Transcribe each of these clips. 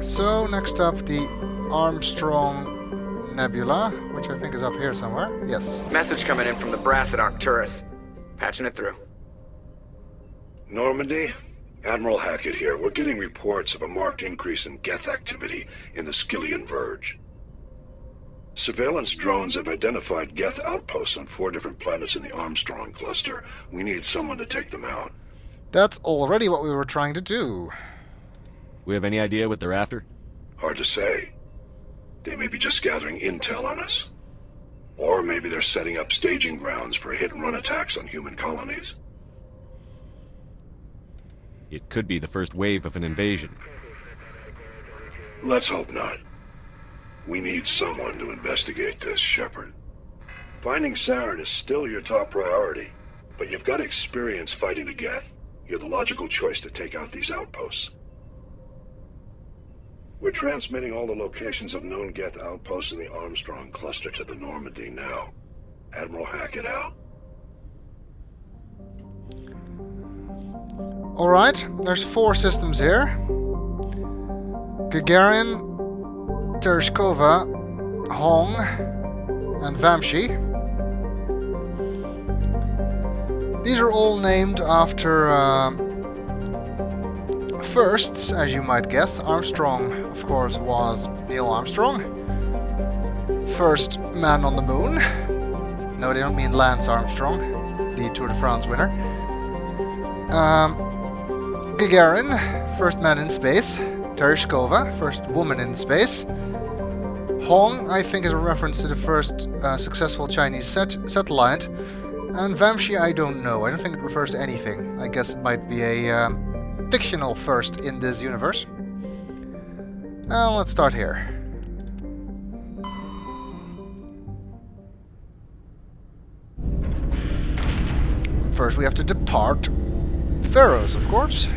So, next up, the Armstrong Nebula, which I think is up here somewhere. Yes. Message coming in from the brass at Arcturus. Patching it through. Normandy? Admiral Hackett here. We're getting reports of a marked increase in Geth activity in the Skyllian Verge. Surveillance drones have identified Geth outposts on 4 different planets in the Armstrong cluster. We need someone to take them out. That's already what we were trying to do. We have any idea what they're after? Hard to say. They may be just gathering intel on us. Or maybe they're setting up staging grounds for hit-and-run attacks on human colonies. It could be the first wave of an invasion. Let's hope not. We need someone to investigate this, Shepard. Finding Saren is still your top priority, but you've got experience fighting the Geth. You're the logical choice to take out these outposts. We're transmitting all the locations of known Geth outposts in the Armstrong cluster to the Normandy now. Admiral Hackett out. Alright, there's 4 systems here. Gagarin, Tereshkova, Hong, and Vamshi. These are all named after firsts, as you might guess. Armstrong, of course, was Neil Armstrong. First man on the moon. No, they don't mean Lance Armstrong, the Tour de France winner. Gagarin, first man in space. Tereshkova, first woman in space. Hong, I think, is a reference to the first successful Chinese satellite. And Vamshi, I don't know. I don't think it refers to anything. I guess it might be a fictional first in this universe. Let's start here. First, we have to depart Feros, of course.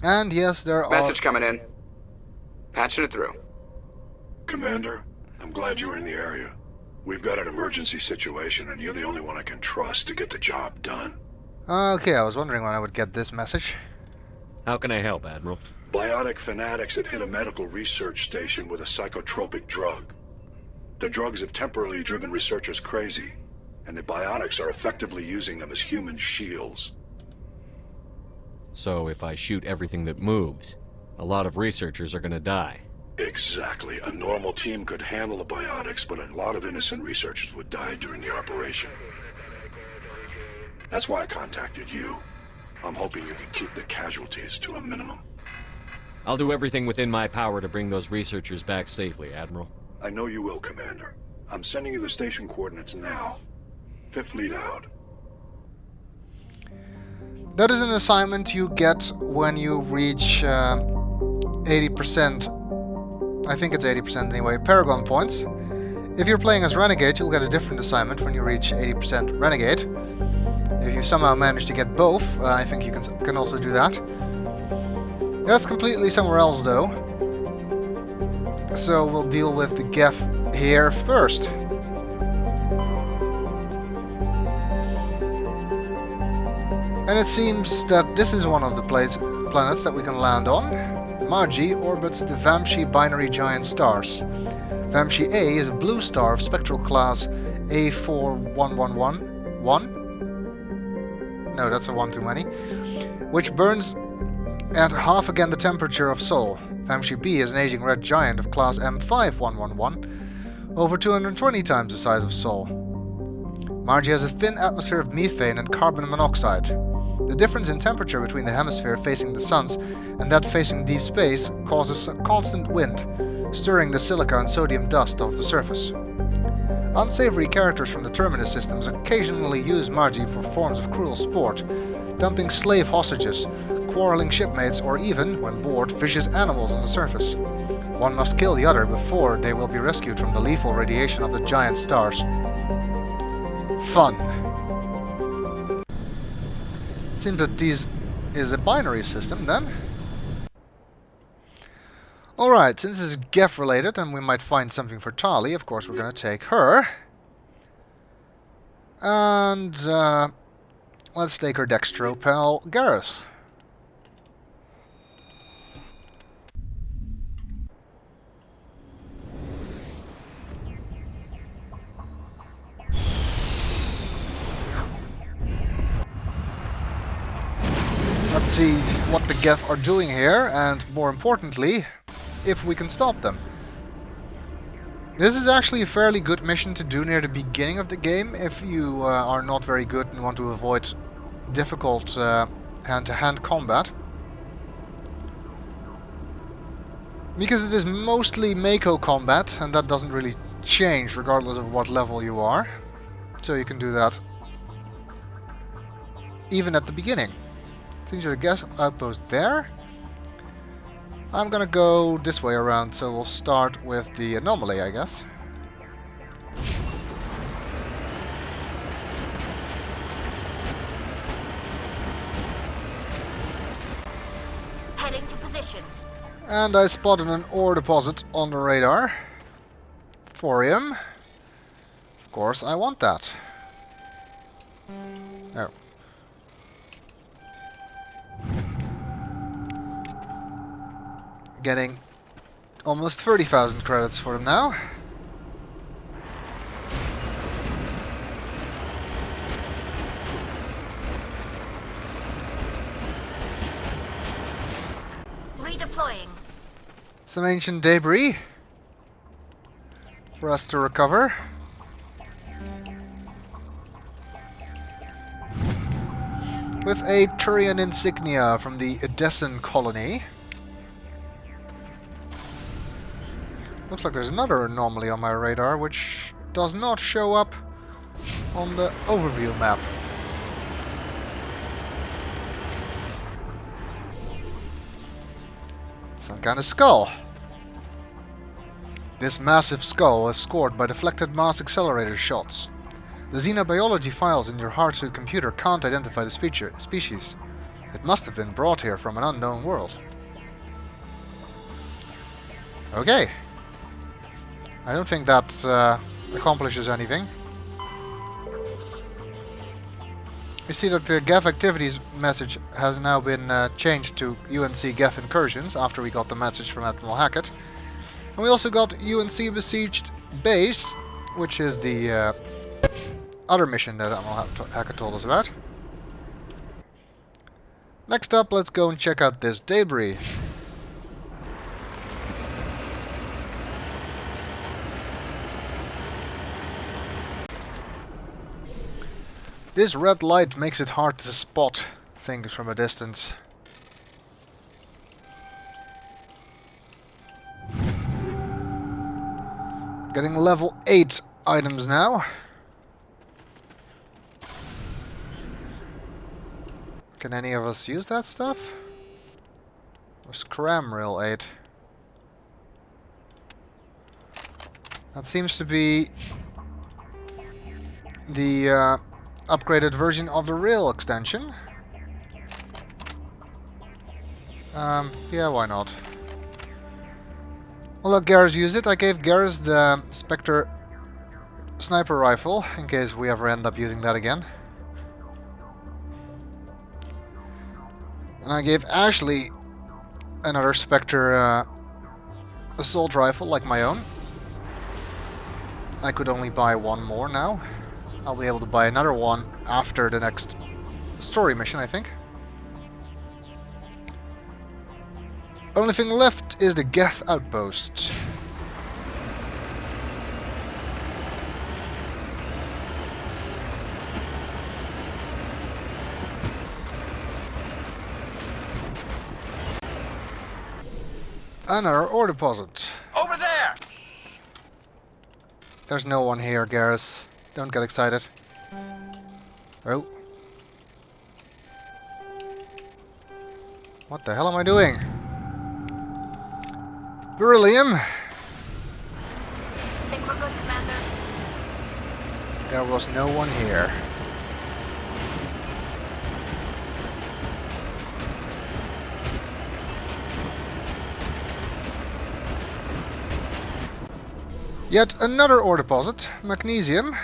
And yes, there are... Message coming in. Patching it through. Commander, I'm glad you were in the area. We've got an emergency situation, and you're the only one I can trust to get the job done. Okay, I was wondering when I would get this message. How can I help, Admiral? Biotic fanatics have hit a medical research station with a psychotropic drug. The drugs have temporarily driven researchers crazy, and the biotics are effectively using them as human shields. So if I shoot everything that moves, a lot of researchers are gonna die. Exactly. A normal team could handle the biotics, but a lot of innocent researchers would die during the operation. That's why I contacted you. I'm hoping you can keep the casualties to a minimum. I'll do everything within my power to bring those researchers back safely, Admiral. I know you will, Commander. I'm sending you the station coordinates now. 5th Fleet out. That is an assignment you get when you reach 80%. I think it's 80% anyway, Paragon points. If you're playing as Renegade, you'll get a different assignment when you reach 80% Renegade. If you somehow manage to get both, I think you can also do that. That's completely somewhere else, though. So we'll deal with the Geth here first. And it seems that this is one of the planets that we can land on. Margie orbits the Vamshi binary giant stars. Vamshi A is a blue star of spectral class A41111. No, that's a 1 too many. Which burns at half again the temperature of Sol. Vamshi B is an aging red giant of class M5111, over 220 times the size of Sol. Margie has a thin atmosphere of methane and carbon monoxide. The difference in temperature between the hemisphere facing the suns and that facing deep space causes a constant wind, stirring the silica and sodium dust of the surface. Unsavory characters from the Terminus systems occasionally use Margie for forms of cruel sport, dumping slave hostages, quarreling shipmates, or even, when bored, vicious animals on the surface. One must kill the other before they will be rescued from the lethal radiation of the giant stars. Fun. Seems that this is a binary system, then. Alright, since this is Geth related and we might find something for Tali, of course we're gonna take her. And let's take her Dextro pal Garrus. Let's see what the Geth are doing here, and more importantly, if we can stop them. This is actually a fairly good mission to do near the beginning of the game if you are not very good and want to avoid difficult hand-to-hand combat. Because it is mostly Mako combat, and that doesn't really change regardless of what level you are. So you can do that even at the beginning. These are the Geth outpost there. I'm gonna go this way around, so we'll start with the anomaly, I guess. Heading to position. And I spotted an ore deposit on the radar. Thorium. Of course, I want that. Oh. Getting almost 30,000 credits for them now. Redeploying. Some ancient debris for us to recover. With a Turian insignia from the Edessan colony. Looks like there's another anomaly on my radar, which does not show up on the overview map. Some kind of skull. This massive skull is scored by deflected mass accelerator shots. The xenobiology files in your hard-suit computer can't identify the species. It must have been brought here from an unknown world. Okay. I don't think that accomplishes anything. We see that the Geth activities message has now been changed to UNC Geth incursions after we got the message from Admiral Hackett. And we also got UNC besieged base, which is the other mission that Admiral Hackett told us about. Next up, let's go and check out this debris. This red light makes it hard to spot things from a distance. Getting level 8 items now. Can any of us use that stuff? Or Scram Rail 8? That seems to be the upgraded version of the rail extension. Yeah, why not? Well, let Garrus use it. I gave Garrus the Spectre sniper rifle, in case we ever end up using that again. And I gave Ashley another Spectre assault rifle, like my own. I could only buy one more now. I'll be able to buy another one after the next story mission, I think. Only thing left is the Geth outpost. Another ore deposit. Over there! There's no one here, Garrus. Don't get excited. Oh. What the hell am I doing? Beryllium. Think we're good, Commander. There was no one here. Yet another ore deposit, magnesium.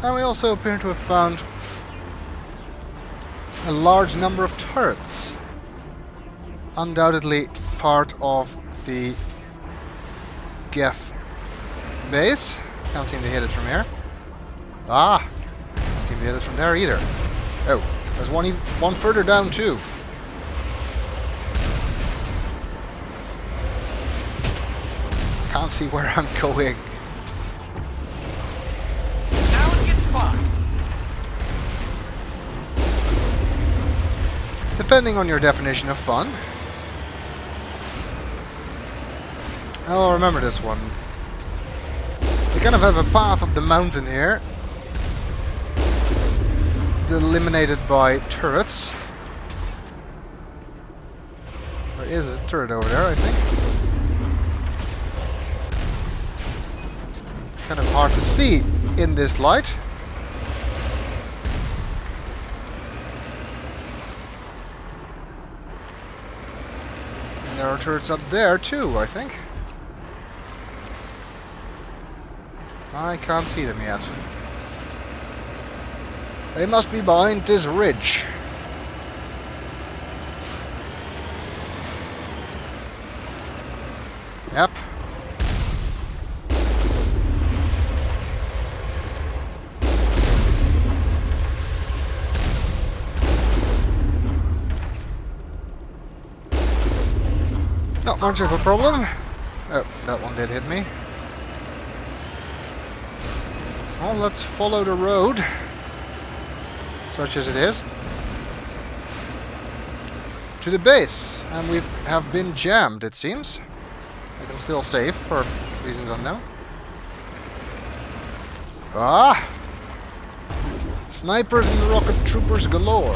And we also appear to have found a large number of turrets. Undoubtedly part of the Geth base. Can't seem to hit it from here. Ah! Can't seem to hit it from there either. Oh, there's one further down too. Can't see where I'm going. Now it gets fun. Depending on your definition of fun. Oh, remember this one. You kind of have a path up the mountain here. Eliminated by turrets. There is a turret over there, I think. Kind of hard to see in this light. And there are turrets up there too, I think. I can't see them yet. They must be behind this ridge. Yep. Not much of a problem. Oh, that one did hit me. Well, let's follow the road, such as it is, to the base. And we have been jammed, it seems. I can still save for reasons unknown. Ah! Snipers and rocket troopers galore.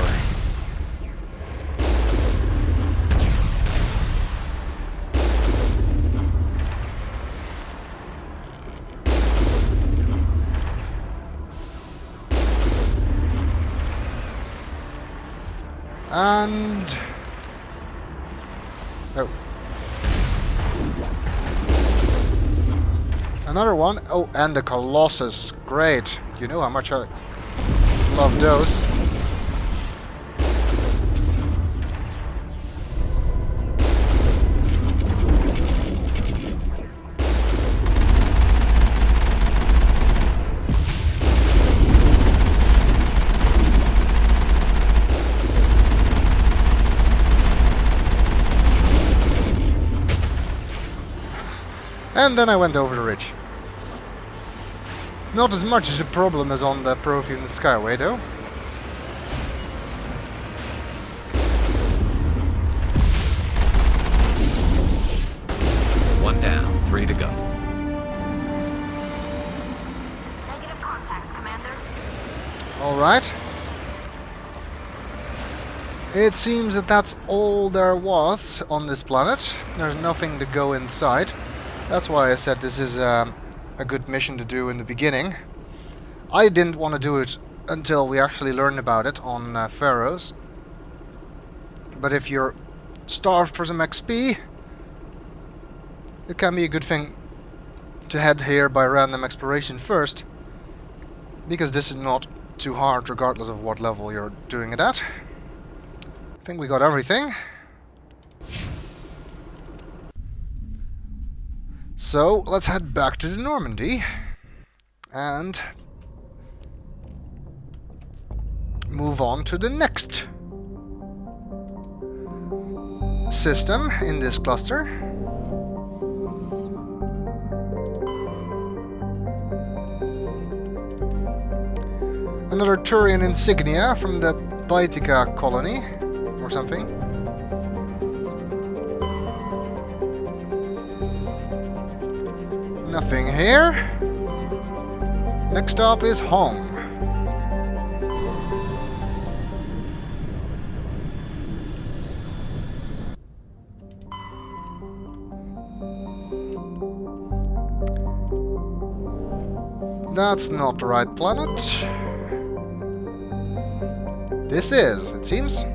And... oh. Another one. Oh, and the Colossus. Great. You know how much I love those. And then I went over the ridge. Not as much as a problem as on the Prothean Skyway, though. One down, 3 to go. Negative contacts, Commander. Alright. It seems that that's all there was on this planet. There's nothing to go inside. That's why I said this is a good mission to do in the beginning. I didn't want to do it until we actually learned about it on Feros. But if you're starved for some XP, it can be a good thing to head here by random exploration first. Because this is not too hard regardless of what level you're doing it at. I think we got everything. So, let's head back to the Normandy and move on to the next system in this cluster. Another Turian insignia from the Baetica colony or something. Nothing here. Next stop is home. That's not the right planet. This is, it seems.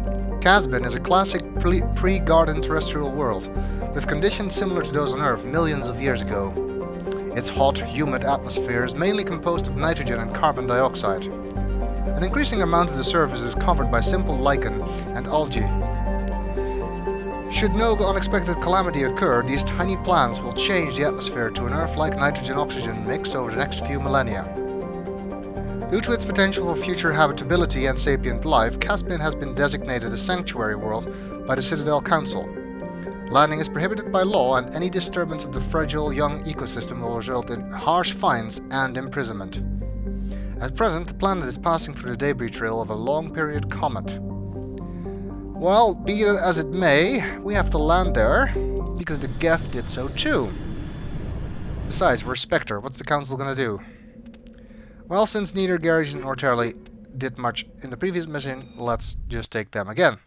Casbin is a classic pre-garden terrestrial world, with conditions similar to those on Earth millions of years ago. Its hot, humid atmosphere is mainly composed of nitrogen and carbon dioxide. An increasing amount of the surface is covered by simple lichen and algae. Should no unexpected calamity occur, these tiny plants will change the atmosphere to an Earth-like nitrogen-oxygen mix over the next few millennia. Due to its potential for future habitability and sapient life, Casbin has been designated a sanctuary world by the Citadel Council. Landing is prohibited by law, and any disturbance of the fragile young ecosystem will result in harsh fines and imprisonment. At present, the planet is passing through the debris trail of a long-period comet. Well, be it as it may, we have to land there, because the Geth did so too. Besides, we're Spectre. What's the Council gonna do? Well, since neither Garrison nor Tarley did much in the previous mission, let's just take them again.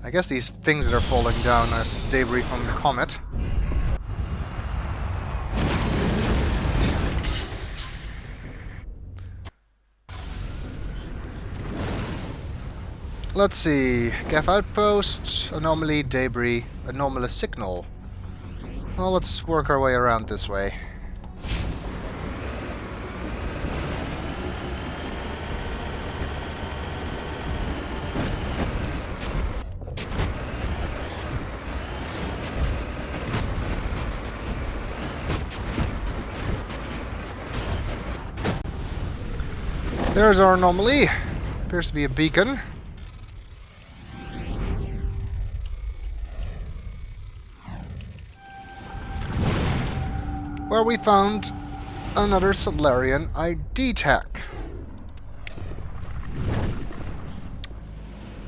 I guess these things that are falling down as debris from the comet. Let's see. Geth outpost, anomaly, debris, anomalous signal. Well, let's work our way around this way. There's our anomaly. Appears to be a beacon. Where we found another Solarian ID tag.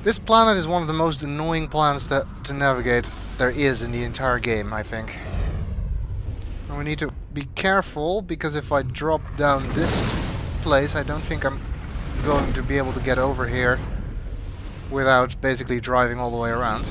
This planet is one of the most annoying planets to navigate there is in the entire game, I think. And we need to be careful, because if I drop down this place, I don't think I'm going to be able to get over here without basically driving all the way around.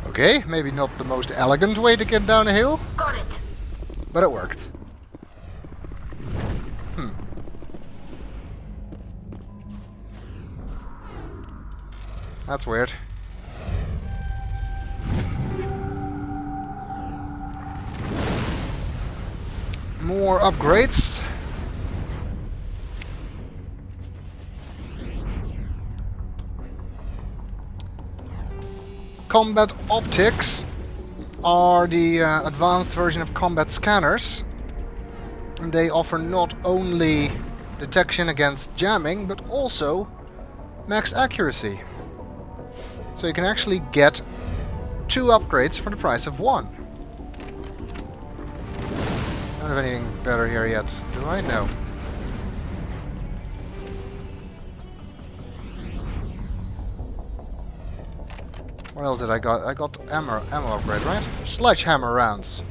Okay, maybe not the most elegant way to get down a hill, Got it. but it worked. That's weird. More upgrades. Combat optics are the advanced version of combat scanners. And they offer not only detection against jamming, but also max accuracy. So you can actually get 2 upgrades for the price of 1. Don't have anything better here yet, do I? No. What else did I got? I got ammo upgrade, right? Sledgehammer rounds.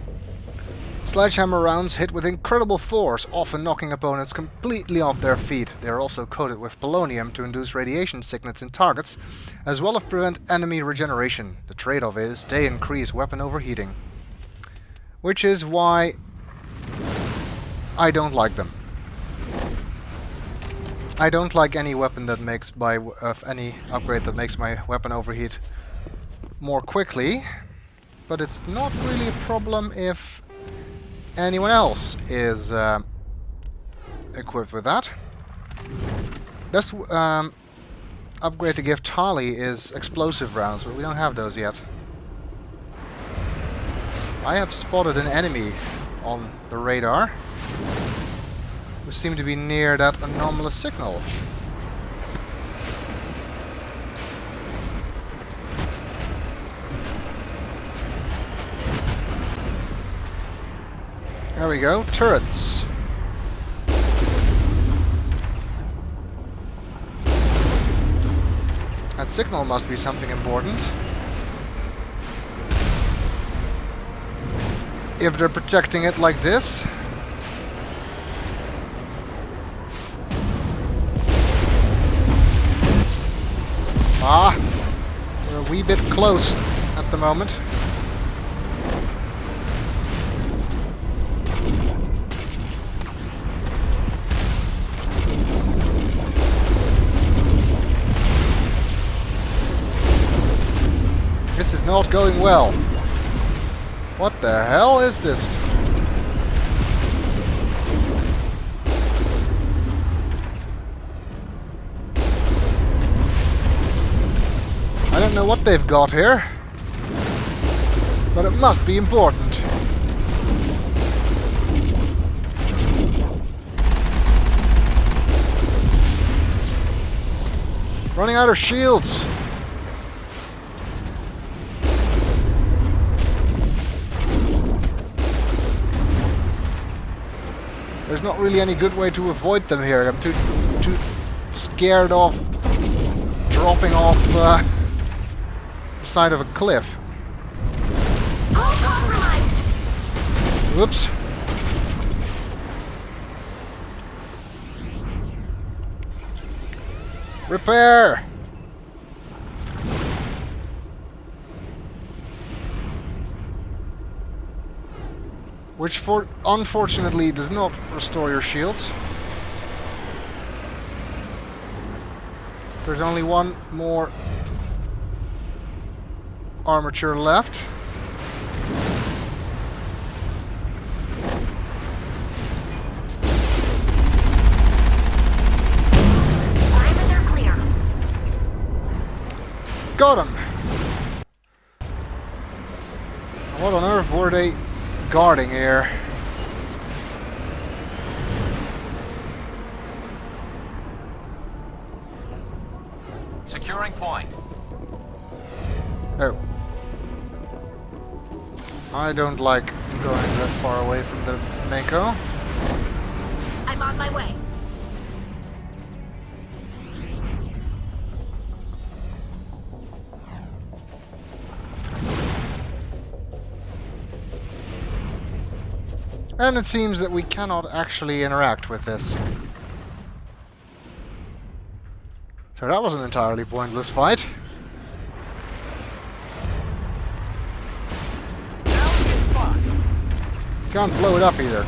Sledgehammer rounds hit with incredible force, often knocking opponents completely off their feet. They are also coated with polonium to induce radiation sickness in targets, as well as prevent enemy regeneration. The trade-off is they increase weapon overheating. Which is why I don't like them. I don't like any weapon that makes any upgrade that makes my weapon overheat more quickly, but it's not really a problem if anyone else is equipped with that. Best upgrade to give Tali is explosive rounds, but we don't have those yet. I have spotted an enemy on the radar who seem to be near that anomalous signal. There we go, turrets. That signal must be something important. if they're protecting it like this. Ah, we're a wee bit close at the moment. This is not going well. What the hell is this? I don't know what they've got here, but it must be important. Running out of shields. There's not really any good way to avoid them here. I'm too scared of dropping off the side of a cliff. All compromised. Whoops. Repair! Which unfortunately does not restore your shields. There's only one more armature left. Perimeter clear. Got him! What on earth were they guarding here? Securing point. Oh. I don't like going that far away from the Mako. I'm on my way. And it seems that we cannot actually interact with this. So that was an entirely pointless fight. Now it gets fun. Can't blow it up either.